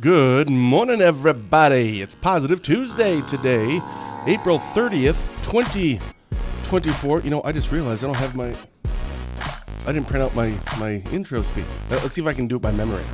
Good morning, everybody. It's Positive Tuesday today, April 30th, 2024. I just realized I didn't print out my intro speech. Let's see if I can do it by memory.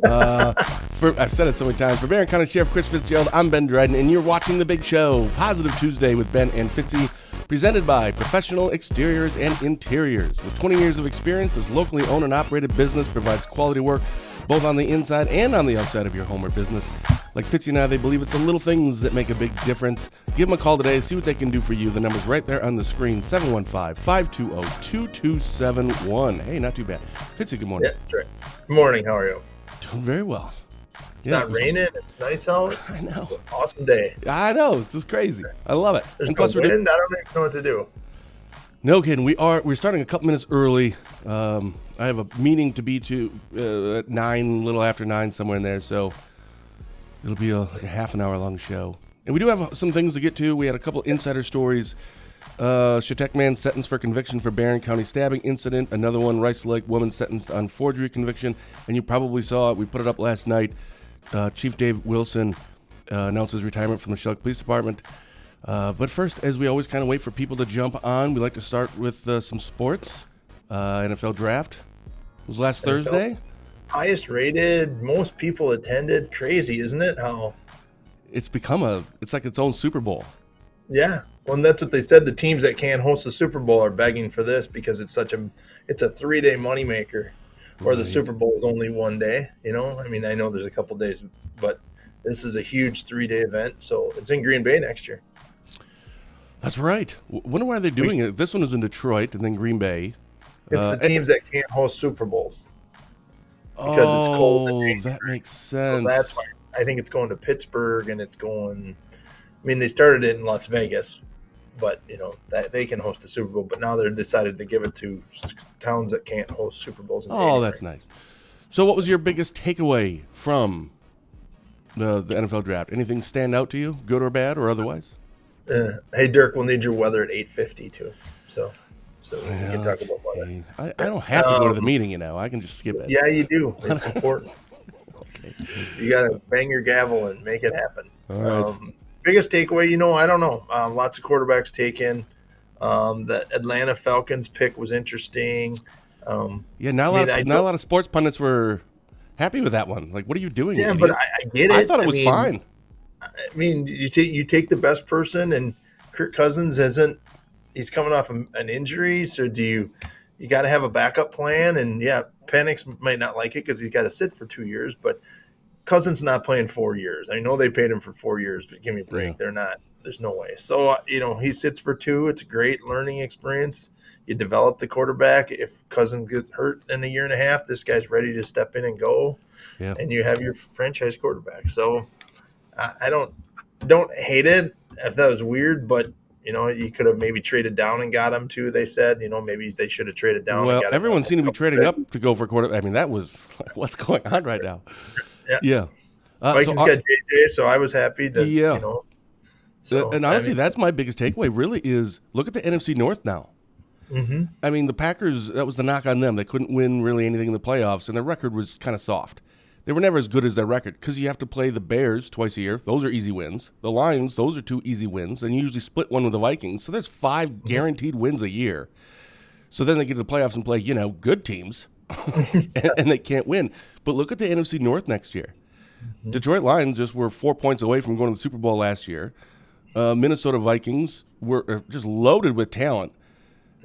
I've said it so many times. For Barron County Sheriff Chris Fitzgerald, I'm Ben Dryden, and you're watching The Big Show, Positive Tuesday with Ben and Fitzy, presented by Professional Exteriors and Interiors. With 20 years of experience, this locally owned and operated business provides quality work both on the inside and on the outside of your home or business. Like Fitzy and I, they believe it's the little things that make a big difference. Give them a call today, see what they can do for you. The number's right there on the screen, 715-520-2271. Hey, not too bad. Fitzy, good morning. Yeah, sure. Good morning. How are you? Doing very well. It's not raining. It's nice out. I know. It's an awesome day. I know. It's just crazy. I love it. There's and no plus wind. I don't even know what to do. No kidding. We're starting a couple minutes early. I have a meeting to be at 9, a little after 9, somewhere in there. So it'll be like a half an hour long show. And we do have some things to get to. We had a couple insider stories. Chautauqua man sentenced for conviction for Barron County stabbing incident. Another one, Rice Lake woman sentenced on forgery conviction. And you probably saw it. We put it up last night. Chief Dave Wilson announced his retirement from the Shelton Police Department. But first, as we always kind of wait for people to jump on, we like to start with some sports. NFL draft. It was last Thursday. Highest rated, most people attended. Crazy, isn't it? How it's become it's like its own Super Bowl. Yeah. Well, and that's what they said. The teams that can't host the Super Bowl are begging for this because it's a 3-day moneymaker, where the Super Bowl is only one day. I know there's a couple days, but this is a huge 3-day event. So it's in Green Bay next year. That's right. Wonder why they're doing it. This one is in Detroit and then Green Bay. It's the teams that can't host Super Bowls because it's cold. Oh, that makes sense. So that's why I think it's going to Pittsburgh, and it's going. They started it in Las Vegas, but that they can host a Super Bowl. But now they're decided to give it to towns that can't host Super Bowls. That's nice. So, what was your biggest takeaway from the NFL draft? Anything stand out to you, good or bad, or otherwise? Hey, Dirk, we'll need your weather at 8:50 too. So we can talk about weather. I don't have to go to the meeting, I can just skip it. Yeah, you do. It's important. Okay. You got to bang your gavel and make it happen. All right. Biggest takeaway, I don't know. Lots of quarterbacks taken. The Atlanta Falcons pick was interesting. Not a lot of sports pundits were happy with that one. Like, what are you doing? Yeah, but I get it. I thought it was fine. You take the best person, and Kirk Cousins isn't. He's coming off an injury, so you got to have a backup plan. And yeah, Penix might not like it because he's got to sit for 2 years, but Cousins not playing 4 years. I know they paid him for 4 years, but give me a break. Yeah. They're not. There's no way. So he sits for 2. It's a great learning experience. You develop the quarterback. If Cousins gets hurt in a year and a half, this guy's ready to step in and go. Yeah. And you have your franchise quarterback. So I don't hate it. If that was weird, but you could have maybe traded down and got him too. They said, maybe they should have traded down. Well, everyone seemed to be trading up to go for a quarter. That was what's going on right now. Yeah. Vikings got JJ, so I was happy to. Yeah. So and honestly, that's my biggest takeaway. Really, is look at the NFC North now. Mm-hmm. The Packers. That was the knock on them. They couldn't win really anything in the playoffs, and their record was kind of soft. They were never as good as their record because you have to play the Bears twice a year. Those are easy wins. The Lions, those are 2 easy wins. And you usually split one with the Vikings. So there's 5 guaranteed wins a year. So then they get to the playoffs and play, good teams. and they can't win. But look at the NFC North next year. Mm-hmm. Detroit Lions just were 4 points away from going to the Super Bowl last year. Minnesota Vikings were just loaded with talent.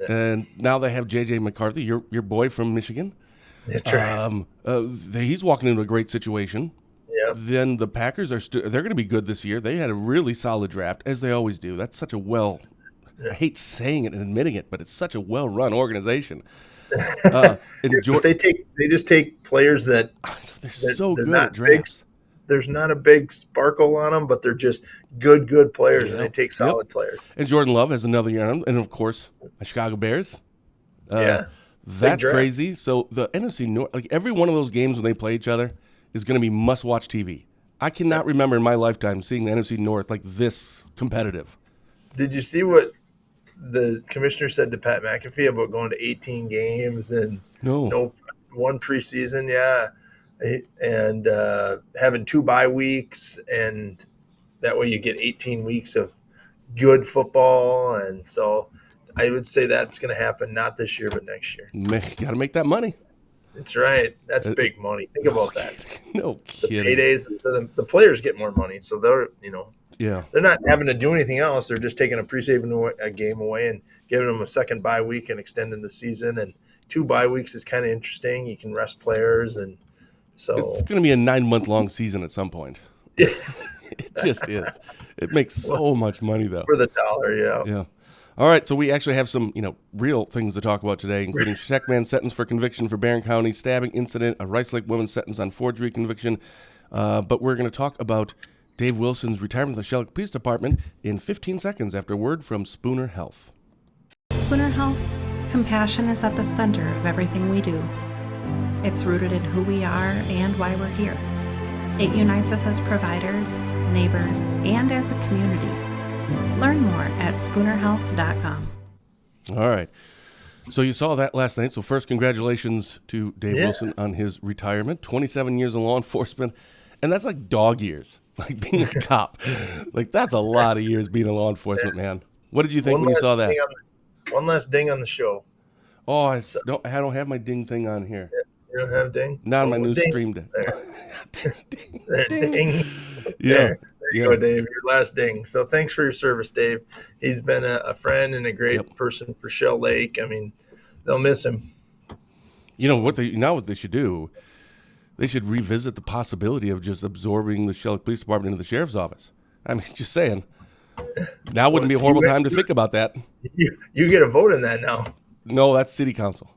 And now they have J.J. McCarthy, your boy from Michigan. That's right. He's walking into a great situation. Yeah. Then the Packers they're going to be good this year. They had a really solid draft, as they always do. That's such a I hate saying it and admitting it, but it's such a well-run organization. But they just take players that they're so good at drafts. There's not a big sparkle on them, but they're just good players, and they take solid players. And Jordan Love has another year on him, and of course, the Chicago Bears. That's crazy. So the NFC North, like every one of those games when they play each other, is going to be must-watch TV. I cannot remember in my lifetime seeing the NFC North like this competitive. Did you see what the commissioner said to Pat McAfee about going to 18 games and no one preseason? Yeah, and having 2 bye weeks, and that way you get 18 weeks of good football. And so I would say that's going to happen not this year, but next year. Got to make that money. That's right. That's big money. Think about that. No The kidding. paydays, the players get more money, so they're Yeah. they're not having to do anything else. They're just taking a preseason game away and giving them a second bye week and extending the season. And 2 bye weeks is kind of interesting. You can rest players, and so It's going to be a 9-month-long season at some point. It just is. It makes so much money, though. for the dollar, yeah. Yeah. All right, so we actually have some, real things to talk about today, including Check Man sentenced for conviction for Barron County stabbing incident, a Rice Lake woman sentenced on forgery conviction. But we're going to talk about Dave Wilson's retirement from the Shell Police Department in 15 seconds after word from Spooner Health. Spooner Health, compassion is at the center of everything we do. It's rooted in who we are and why we're here. It unites us as providers, neighbors, and as a community. Learn more at spoonerhealth.com. All right. So you saw that last night. So first, congratulations to Dave Wilson on his retirement. 27 years in law enforcement. And that's like dog years, like being a cop. Like that's a lot of years being in law enforcement, man. What did you think when you saw that? One last ding on the show. Oh, I don't have my ding thing on here. You don't have ding? Not on my new ding. stream deck. Ding. Ding. Yeah. There you go, Dave. Your last ding. So thanks for your service, Dave. He's been a friend and a great person for Shell Lake. I mean, they'll miss him. You know what they should do? They should revisit the possibility of just absorbing the Shell Lake Police Department into the sheriff's office. I mean, just saying. Now wouldn't be a horrible time to think about that. You get a vote in that now. No, that's city council.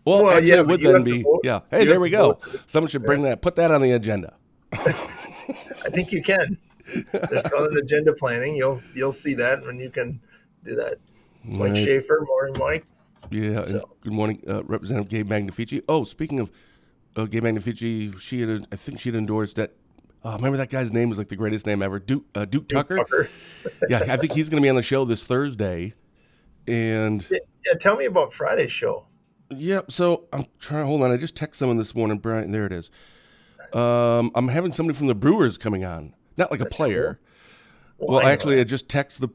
Well actually, it would then be. Yeah. Hey, there we go. Someone should bring that. Put that on the agenda. I think you can. There's called an agenda planning. You'll see that when you can do that. Mike Right. Schaefer, morning, Mike. Yeah. So. And good morning, Representative Gabe Magnifici. Oh, speaking of Gabe Magnifici, I think she had endorsed that. Remember that guy's name was like the greatest name ever, Duke Tucker. Yeah, I think he's going to be on the show this Thursday. And yeah, tell me about Friday's show. Yeah, so I'm trying. Hold on, I just texted someone this morning, Brian. There it is. I'm having somebody from the Brewers coming on, not like a player. Cool. Well, actually, I just texted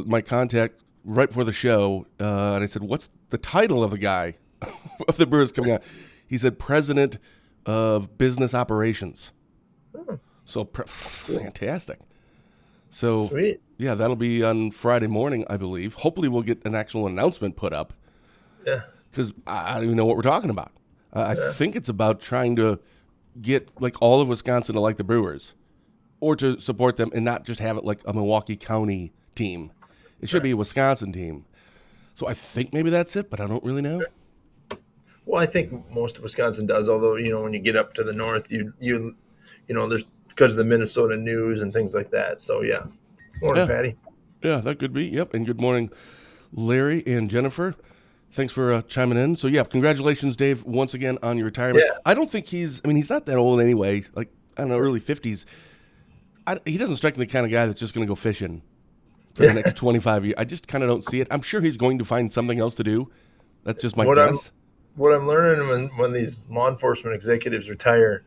my contact right before the show, and I said, "What's the title of the guy of the Brewers coming on?" He said, "President of Business Operations." So fantastic. So sweet. Yeah, that'll be on Friday morning, I believe. Hopefully, we'll get an actual announcement put up. Yeah. Because I don't even know what we're talking about. I think it's about trying to get like all of Wisconsin to like the Brewers or to support them and not just have it like a Milwaukee County team. It should be a Wisconsin team. So I think maybe that's it, but I don't really know. Well, I think most of Wisconsin does, although, when you get up to the north, you there's because of the Minnesota News and things like that. So, yeah. Morning, Patty. Yeah, that could be. Yep. And good morning, Larry and Jennifer. Thanks for chiming in. So, yeah, congratulations, Dave, once again on your retirement. Yeah. I don't think he's not that old anyway, like, I don't know, early 50s. He doesn't strike me the kind of guy that's just going to go fishing for the next 25 years. I just kind of don't see it. I'm sure he's going to find something else to do. That's just my guess. What I'm learning when these law enforcement executives retire,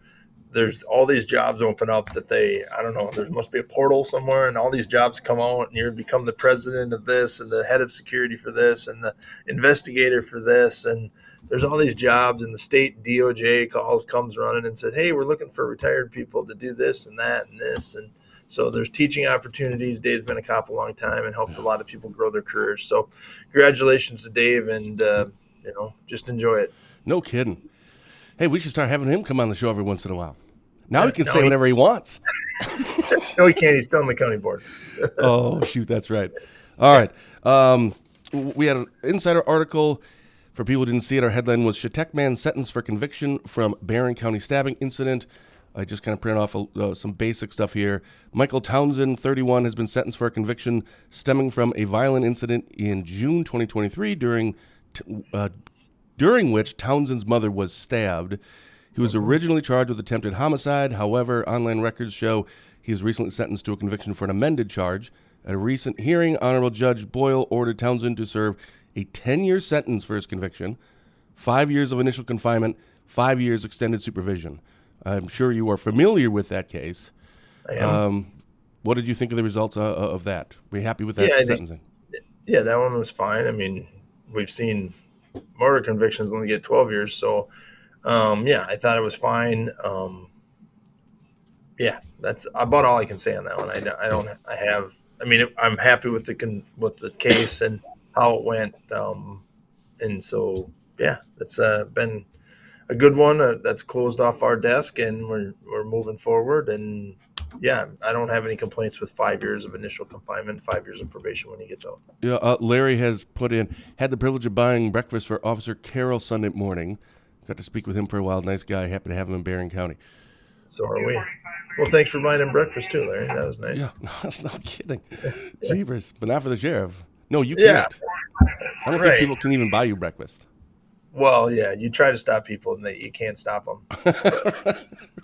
there's all these jobs open up that I don't know, there must be a portal somewhere and all these jobs come out and you become the president of this and the head of security for this and the investigator for this. And there's all these jobs and the state DOJ comes running and says, hey, we're looking for retired people to do this and that and this. And so there's teaching opportunities. Dave's been a cop a long time and helped a lot of people grow their careers. So congratulations to Dave and, just enjoy it. No kidding. Hey, we should start having him come on the show every once in a while. Now he can say whatever he wants. No, he can't. He's still on the county board. Oh, shoot. That's right. All right. We had an insider article. For people who didn't see it, our headline was Chetek Man sentenced for conviction from Barron County stabbing incident. I just kind of printed off some basic stuff here. Michael Townsend, 31, has been sentenced for a conviction stemming from a violent incident in June 2023 during which Townsend's mother was stabbed. He was originally charged with attempted homicide. However, online records show he was recently sentenced to a conviction for an amended charge. At a recent hearing, Honorable Judge Boyle ordered Townsend to serve a 10-year sentence for his conviction, 5 years of initial confinement, 5 years extended supervision. I'm sure you are familiar with that case. I am. What did you think of the results of that? Were you happy with that Yeah, I think, sentencing? yeah, that one was fine. I mean, we've seen murder convictions only get 12 years. So, yeah, I thought it was fine. Yeah, that's about all I can say on that one. I Yeah. don't, I have, I mean, I'm happy with with the case and how it went. And so, yeah, that's been a good one that's closed off our desk, and we're moving forward. And yeah, I don't have any complaints with 5 years of initial confinement, 5 years of probation when he gets out. Yeah, Larry has put in, had the privilege of buying breakfast for Officer Carroll Sunday morning. Got to speak with him for a while. Nice guy. Happy to have him in Barron County. So are we. Well, thanks for buying him breakfast too, Larry. That was nice. Yeah, no kidding. Jeepers, but not for the sheriff. No, you Yeah, can't. I don't think right. people can even buy you breakfast. Well, yeah, you try to stop people, and you can't stop them.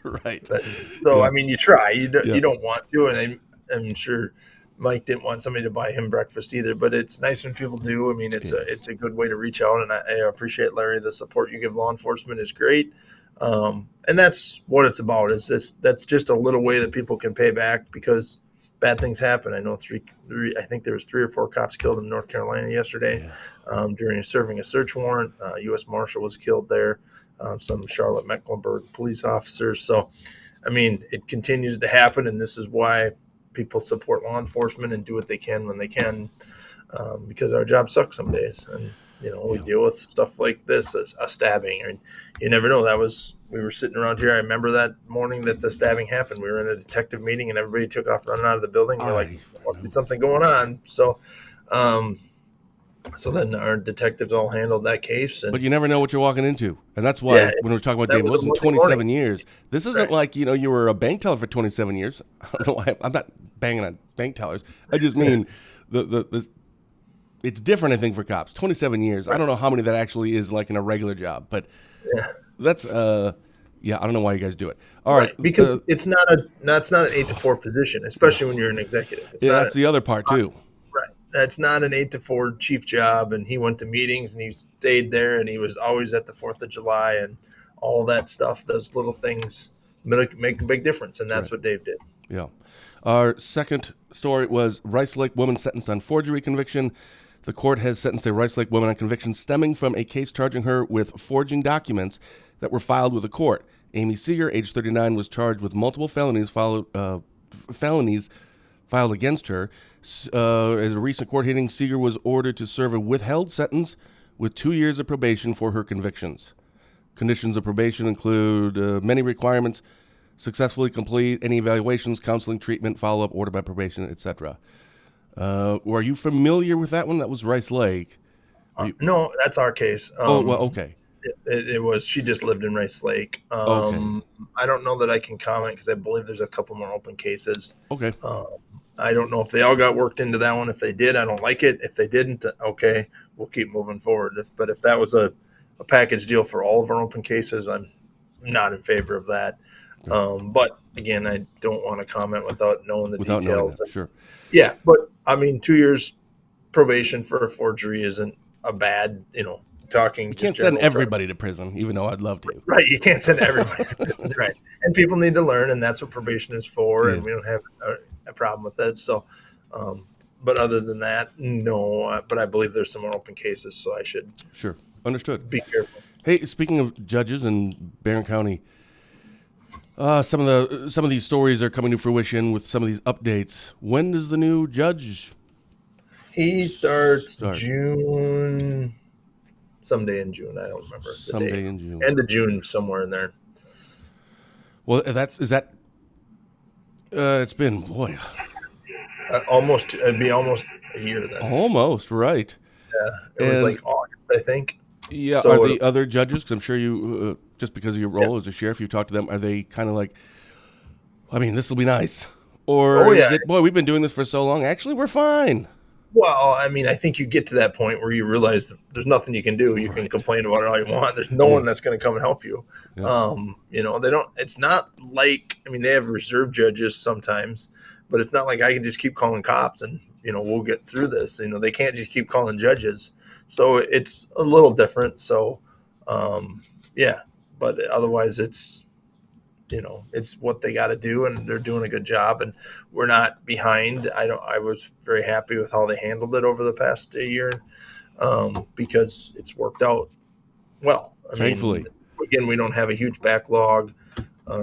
Right. But so, Yeah. I mean, you try. Yeah. You don't want to, and I'm sure Mike didn't want somebody to buy him breakfast either. But it's nice when people do. I mean, it's a good way to reach out, and I appreciate, Larry, the support you give law enforcement is great. And that's what it's about. That's just a little way that people can pay back because bad things happen. I know I think there was 3 or 4 cops killed in North Carolina yesterday during serving a search warrant. U.S. Marshal was killed there. Some Charlotte Mecklenburg police officers. So, I mean, it continues to happen, and this is why people support law enforcement and do what they can when they can, because our job sucks some days. And we deal with stuff like this, as a stabbing, and you never know. We were sitting around here. I remember that morning that the stabbing happened. We were in a detective meeting, and everybody took off running out of the building. We're like, there must be something going on. So, so then our detectives all handled that case. But you never know what you're walking into. And that's why when we're talking about David Wilson, 27 years, this isn't like, you were a bank teller for 27 years. I don't know why I'm not banging on bank tellers. I just mean it's different, I think, for cops. 27 years. I don't know how many that actually is like in a regular job, but that's, I don't know why you guys do it. All right. Because it's not an 8 to 4 position, especially when you're an executive. That's the other part too. That's not an 8 to 4 chief job, and he went to meetings and he stayed there, and he was always at the 4th of July and all that stuff. Those little things make a big difference, and that's what Dave did. Yeah. Our second story was Rice Lake woman sentenced on forgery conviction. The court has sentenced a Rice Lake woman on conviction stemming from a case charging her with forging documents that were filed with the court. Amy Seeger, age 39, was charged with multiple felonies filed against her. As a recent court hearing, Seeger was ordered to serve a withheld sentence with 2 years of probation for her convictions. Conditions of probation include many requirements: successfully complete any evaluations, counseling, treatment, follow-up, order by probation, etc. Are you familiar with that one? That was Rice Lake. No, that's our case. Okay. It was, she just lived in Rice Lake. Okay. I don't know that I can comment because I believe there's a couple more open cases. Okay. I don't know if they all got worked into that one. If they did, I don't like it. If they didn't, okay, we'll keep moving forward. But if that was a package deal for all of our open cases, I'm not in favor of that. But again, I don't want to comment without knowing the details. Sure. Yeah, but I mean, 2 years probation for a forgery isn't a bad, talking. You can't send everybody to prison, even though I'd love to. Right, you can't send everybody to prison, right? And people need to learn, and that's what probation is for. And we don't have a problem with that. So, but other than that, no. But I believe there's some more open cases, so I should Understood. Be careful. Hey, speaking of judges in Barron County, some of these stories are coming to fruition with some of these updates. When does the new judge? He starts June. Someday in June, I don't remember. Someday in June. End of June, somewhere in there. Well, it's been, It'd be almost a year then. Almost, right. Yeah, it was like August, I think. Yeah, so are the other judges, because I'm sure you, just because of your role as a sheriff, you've talked to them, are they kind of like, I mean, this will be nice? Or is it, boy, we've been doing this for so long, actually, we're fine? Well, I mean, I think you get to that point where you realize there's nothing you can do. You can complain about it all you want. There's no one that's going to come and help you. Yeah. They don't. It's not like, I mean, they have reserve judges sometimes, but it's not like I can just keep calling cops and we'll get through this. They can't just keep calling judges, so it's a little different. So, but otherwise, it's it's what they got to do, and they're doing a good job, and we're not behind. I was very happy with how they handled it over the past year, because it's worked out well. Thankfully. Again, we don't have a huge backlog.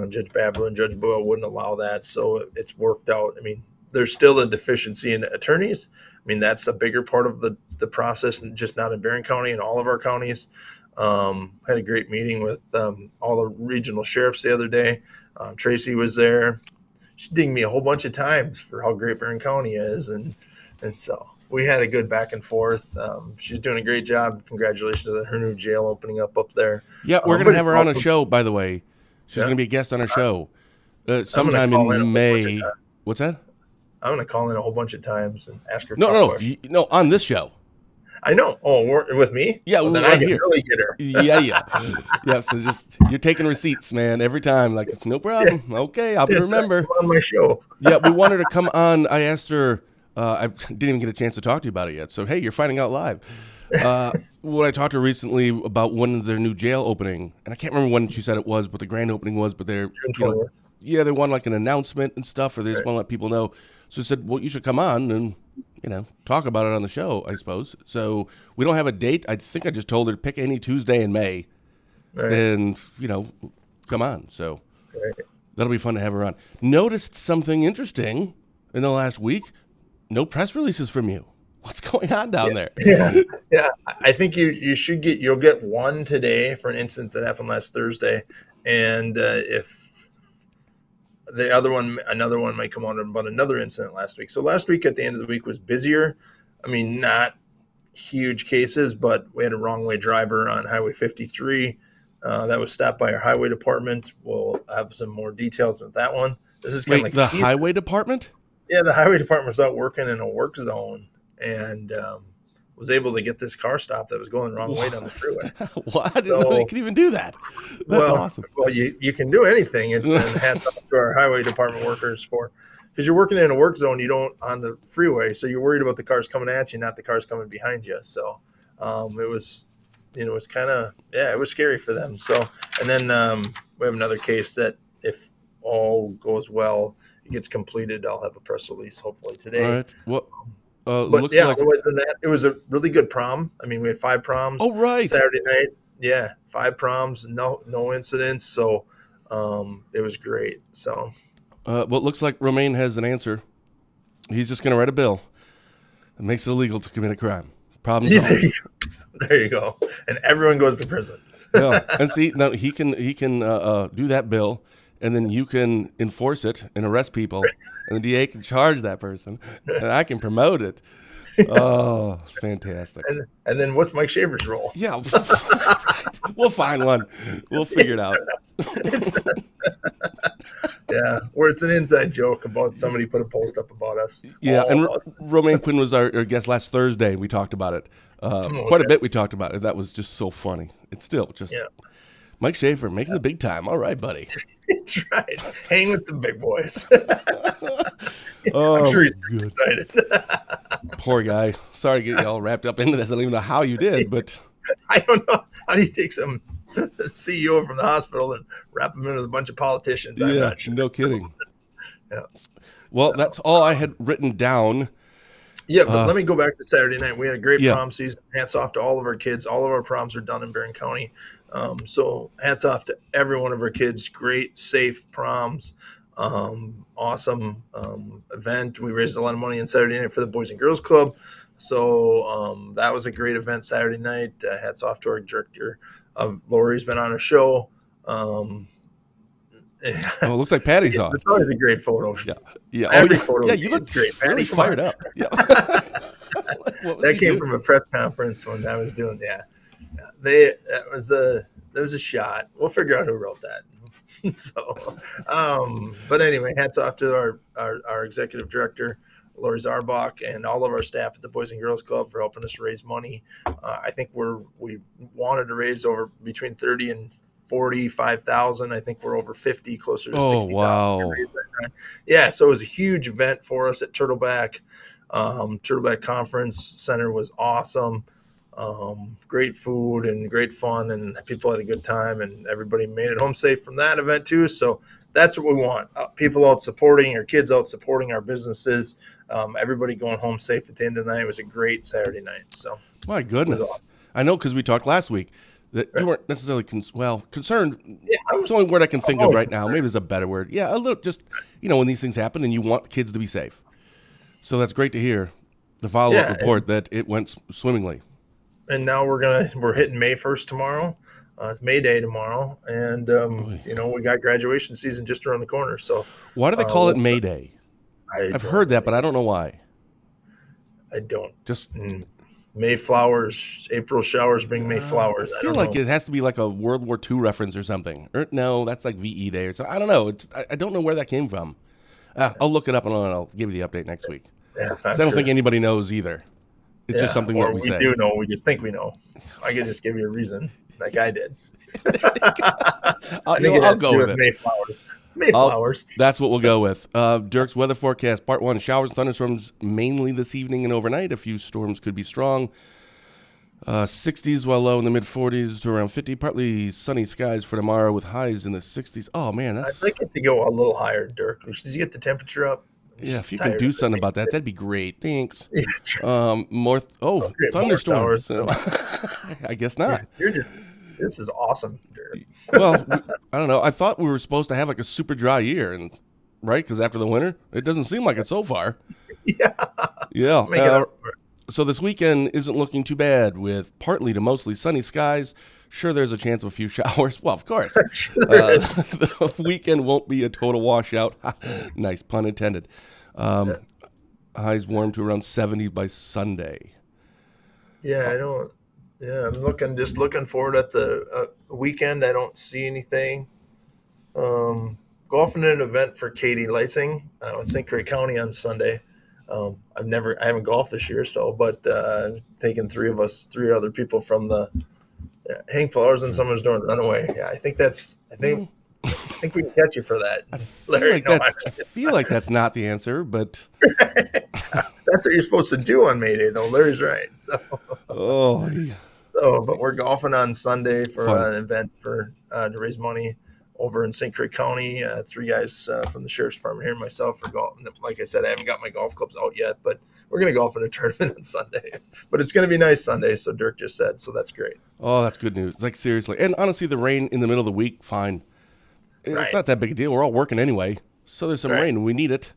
Judge Babler and Judge Boyle wouldn't allow that, so it's worked out. There's still a deficiency in attorneys. That's a bigger part of the process, and just not in Barron County, in all of our counties. Had a great meeting with all the regional sheriffs the other day. Tracy was there. She dinged me a whole bunch of times for how great Barron County is, and so we had a good back and forth. She's doing a great job. Congratulations on her new jail opening up there. Yeah, we're going to have her on a show, by the way. She's going to be a guest on our show sometime in May. What's that? I'm going to call in a whole bunch of times and ask her. No, on this show. I know. Oh, with me? Yeah, well, then I can really get her. Yeah. So you're taking receipts, man, every time. Like, no problem. Yeah. Okay, I'll remember. On my show. Yeah, we wanted her to come on. I asked her. I didn't even get a chance to talk to you about it yet. So hey, you're finding out live. When I talked to her recently about when their new jail opening, and I can't remember when she said it was, but the grand opening was. But they're they want like an announcement and stuff, or they just want to let people know. So I said, well, you should come on and talk about it on the show, I suppose. So we don't have a date. I think I just told her to pick any Tuesday in May, and come on. So that'll be fun to have her on. Noticed something interesting in the last week. No press releases from you. What's going on down there? Yeah. I think you'll get one today for an incident that happened last Thursday, and if the another one might come on about another incident last week. So last week at the end of the week was busier. Not huge cases, but we had a wrong way driver on Highway 53 that was stopped by our highway department. We'll have some more details with that one. This is kind of like the highway department. Yeah, the highway department was out working in a work zone and was able to get this car stopped that was going the wrong way down the freeway. Well, I didn't know they could even do that. That's awesome. Well, you can do anything. It's hats off to our highway department workers because you're working in a work zone, you don't on the freeway, so you're worried about the cars coming at you, not the cars coming behind you. So it was, it was kind of, it was scary for them. So, and then we have another case that if all goes well, it gets completed, I'll have a press release hopefully today. All right. Well, but yeah, otherwise than that, it was a really good prom. We had 5 proms. Oh, right. Saturday night. Yeah. 5 proms, no incidents. So it was great. So. Well, it looks like Romaine has an answer. He's just going to write a bill that makes it illegal to commit a crime. Problem solved. There you go. And everyone goes to prison. Yeah. And see, now he can do that bill, and then you can enforce it and arrest people, and the DA can charge that person, and I can promote it. Oh, fantastic. And then what's Mike Shaver's role? Yeah. We'll find one. We'll figure it out. Yeah, where it's an inside joke about somebody put a post up about us. Yeah, and Romaine Quinn was our guest last Thursday. We talked about it. Quite a bit we talked about it. That was just so funny. It's still just Mike Shaver making the big time. All right, buddy. That's right. Hang with the big boys. I'm sure he's excited. Poor guy. Sorry to get you all wrapped up into this. I don't even know how you did, but I don't know. How do you take some CEO from the hospital and wrap him in with a bunch of politicians? I'm not sure. No kidding. Yeah. Well, that's all I had written down. Yeah, but let me go back to Saturday night. We had a great prom season. Hats off to all of our kids. All of our proms are done in Barron County. So hats off to every one of our kids. Great, safe proms. Awesome event. We raised a lot of money on Saturday night for the Boys and Girls Club. So that was a great event Saturday night. Hats off to our director. Lori's been on a show. It looks like Patty's on. It's always a great photo. Yeah. Every photo. Yeah, you look great. Really fired up. Yeah. That came from a press conference when I was doing. That was a shot. We'll figure out who wrote that. So, but anyway, hats off to our executive director, Lori Zarbach, and all of our staff at the Boys and Girls Club for helping us raise money. I think we wanted to raise over between 30 and 45,000. I think we're over 50, closer to 60,000. Wow. Yeah, so it was a huge event for us at Turtleback. Turtleback Conference Center was awesome. Great food and great fun, and people had a good time, and everybody made it home safe from that event too. So that's what we want. People out supporting our kids, out supporting our businesses. Everybody going home safe at the end of the night. It was a great Saturday night. So My goodness. awesome. I know because we talked last week that you weren't necessarily concerned. Yeah, It's the only word I can think of always right now. concerned. Maybe there's a better word. Yeah, a little. Just when these things happen and you want the kids to be safe. So that's great to hear. The follow-up report that it went swimmingly. And now we're hitting May 1st tomorrow. It's May Day tomorrow, and we got graduation season just around the corner. So why do they call it May Day? I've heard that, but I don't know why. I don't. Just May flowers, April showers bring May flowers. I feel like it has to be like a World War II reference or something. Or, no, that's like VE Day or something. I don't know. I don't know where that came from. I'll look it up and I'll give you the update next week. Yeah, I don't think anybody knows either. It's just something that we say. We do know. We just think we know. I could just give you a reason, like I did. I'll go with it. May flowers. May flowers. That's what we'll go with. Dirk's weather forecast, part 1. Showers and thunderstorms mainly this evening and overnight. A few storms could be strong. 60s while low in the mid-40s to around 50. Partly sunny skies for tomorrow with highs in the 60s. Oh, man. I'd like it to go a little higher, Dirk. Did you get the temperature up? Yeah, if you can do something about that, that'd be great. Thanks. Yeah, More thunderstorms. More I guess not. This is awesome, Dirk. Well, I don't know. I thought we were supposed to have like a super dry year, and right? Because after the winter, it doesn't seem like it so far. Yeah. So this weekend isn't looking too bad with partly to mostly sunny skies. Sure, there's a chance of a few showers. Well, of course. The weekend won't be a total washout. Nice pun intended. Highs warm to around 70 by Sunday. Yeah, I don't. Yeah, I'm looking forward at the weekend. I don't see anything. Golfing in an event for Katie Lysing with St. Croix County on Sunday. I haven't golfed this year, but taking three other people from the hang flowers in someone's door and run away. Yeah, I think we can catch you for that, Larry. I feel like that's not the answer, but that's what you're supposed to do on May Day, though. Larry's right. But we're golfing on Sunday for an event to raise money over in St. Croix County. 3 guys from the sheriff's department here, and myself for golf. Like I said, I haven't got my golf clubs out yet, but we're going to golf in a tournament on Sunday. But it's going to be nice Sunday, so Dirk just said, so that's great. Oh, that's good news. Like, seriously. And honestly, the rain in the middle of the week, fine. It's not that big a deal. We're all working anyway. So there's some rain, and we need it.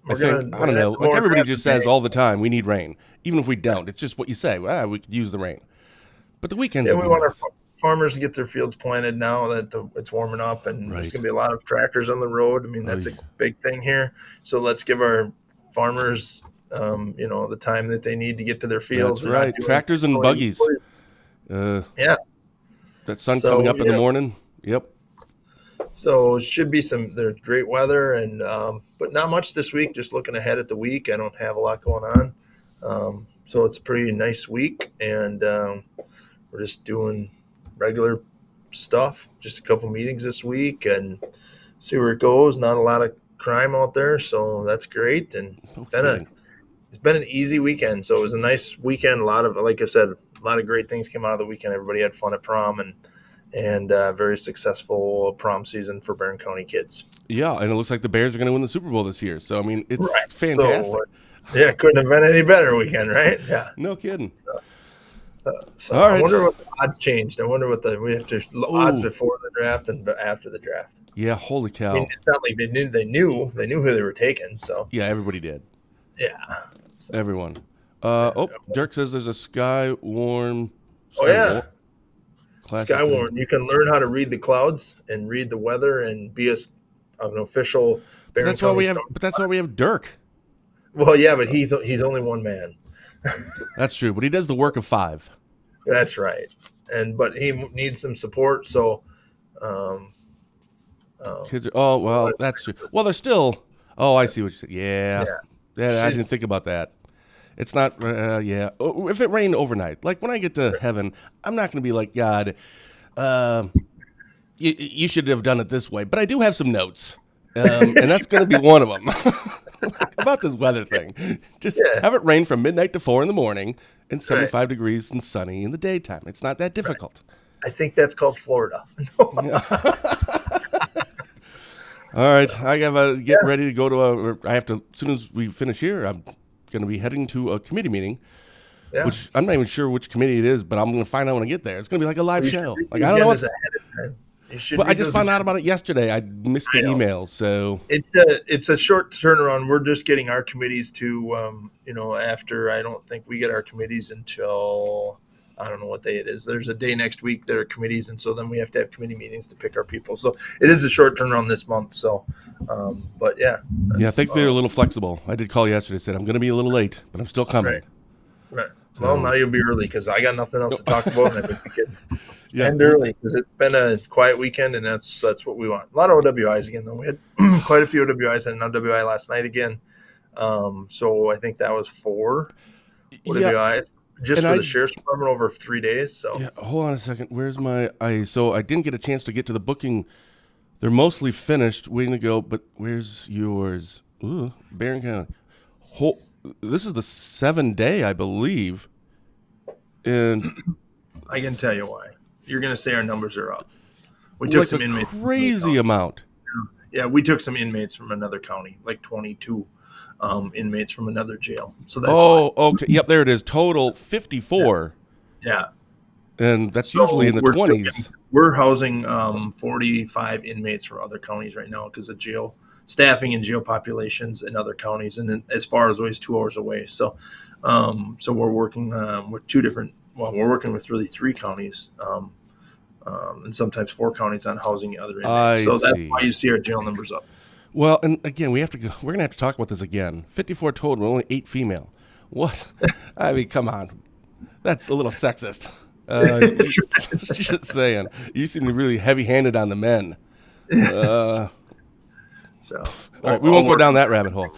I don't know. Like everybody just says all the time, we need rain. Even if we don't, it's just what you say. We could use the rain. But the weekends. Yeah, we want our farmers to get their fields planted now that it's warming up, and there's going to be a lot of tractors on the road. I mean, that's a big thing here. So let's give our farmers, the time that they need to get to their fields. That's right. Tractors and buggies. That sun coming up in the morning. Yep. So it should be there's great weather, and but not much this week. Just looking ahead at the week, I don't have a lot going on. So it's a pretty nice week, and we're just doing regular stuff. Just a couple meetings this week, and see where it goes. Not a lot of crime out there, so that's great. And it's been an easy weekend. So it was a nice weekend. Like I said, a lot of great things came out of the weekend. Everybody had fun at prom, and very successful prom season for Barron County kids. Yeah, and it looks like the Bears are going to win the Super Bowl this year. So, I mean, it's fantastic. So, couldn't have been any better weekend, right? Yeah. No kidding. So all right. I wonder what the odds changed. I wonder what we have to odds before the draft and after the draft. Yeah, holy cow. I mean, it's not like they knew who they were taking. So yeah, everybody did. Yeah. So. Everyone. Dirk says there's a Sky Warn. Sky Warn. You can learn how to read the clouds and read the weather and be an official Barron County. But that's why we have Dirk. Well, yeah, but he's only one man. That's true, but he does the work of 5. That's right, but he needs some support. So, kids. That's true. Well, they're still. Oh, I see what you said. Yeah. I didn't think about that. It's not. If it rained overnight, like when I get to heaven, I'm not going to be like God. You should have done it this way, but I do have some notes, and that's going to be one of them. About this weather thing. Just have it rain from midnight to 4 in the morning and 75 degrees and sunny in the daytime. It's not that difficult. I think that's called Florida. All right, I gotta get ready to go to I have to, as soon as we finish here, I'm going to be heading to a committee meeting, which I'm not even sure which committee it is, but I'm going to find out when I get there. It's going to be like a live show. Like, I don't know what. Well, I just found out about it yesterday. I missed the email, so it's a short turnaround. We're just getting our committees to, after I don't think we get our committees until I don't know what day it is. There's a day next week there are committees, and so then we have to have committee meetings to pick our people. So it is a short turnaround this month. So, but yeah. Yeah, I think they're a little flexible. I did call yesterday. Said I'm going to be a little late, but I'm still coming. Right. Well, now you'll be early because I got nothing else to talk about, and I think we can end early because it's been a quiet weekend, and that's what we want. A lot of OWIs again, though. We had quite a few OWIs and an OWI last night again. So I think that was 4 OWIs. Just for the sheriff's department over 3 days. So hold on a second. Where's my? So I didn't get a chance to get to the booking. They're mostly finished, waiting to go. But where's yours? Ooh, Barron County. This is the 7-day, I believe. And I can tell you why. You're going to say our numbers are up. We took some inmates. Crazy amount. Yeah, we took some inmates from another county, like 22. Inmates from another jail. So that's why. Okay. Yep, there it is. Total 54. Yeah. And that's usually in the 20s. We're housing 45 inmates for other counties right now because of jail staffing and jail populations in other counties, and then as far as always 2 hours away. So we're working with we're working with really 3 counties, and sometimes 4 counties on housing other inmates. That's why you see our jail numbers up. Well, and again, we're going to have to talk about this again. 54 total, only 8 female. What? I mean, come on. That's a little sexist. Just saying. You seem really heavy-handed on the men. All right, we won't go down that rabbit hole.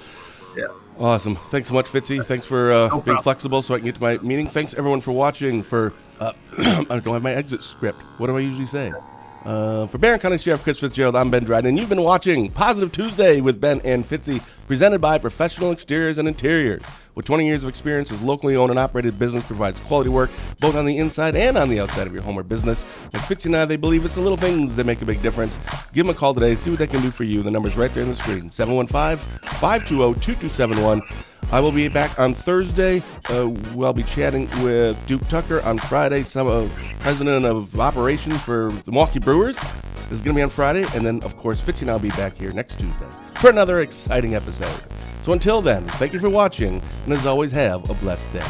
Yeah. Awesome. Thanks so much, Fitzy. Thanks for being flexible so I can get to my meeting. Thanks, everyone, for watching. I don't have my exit script. What do I usually say? For Barron County Sheriff Chris Fitzgerald, I'm Ben Dryden, and you've been watching Positive Tuesday with Ben and Fitzy, presented by Professional Exteriors and Interiors. With 20 years of experience, this locally owned and operated business provides quality work both on the inside and on the outside of your home or business. Like Fitzy and I, they believe it's the little things that make a big difference. Give them a call today, see what they can do for you. The number's right there on the screen, 715-520-2271. I will be back on Thursday. We'll be chatting with Duke Tucker on Friday, president of operations for the Milwaukee Brewers. This is going to be on Friday. And then, of course, Fitzy and I will be back here next Tuesday for another exciting episode. So until then, thank you for watching. And as always, have a blessed day.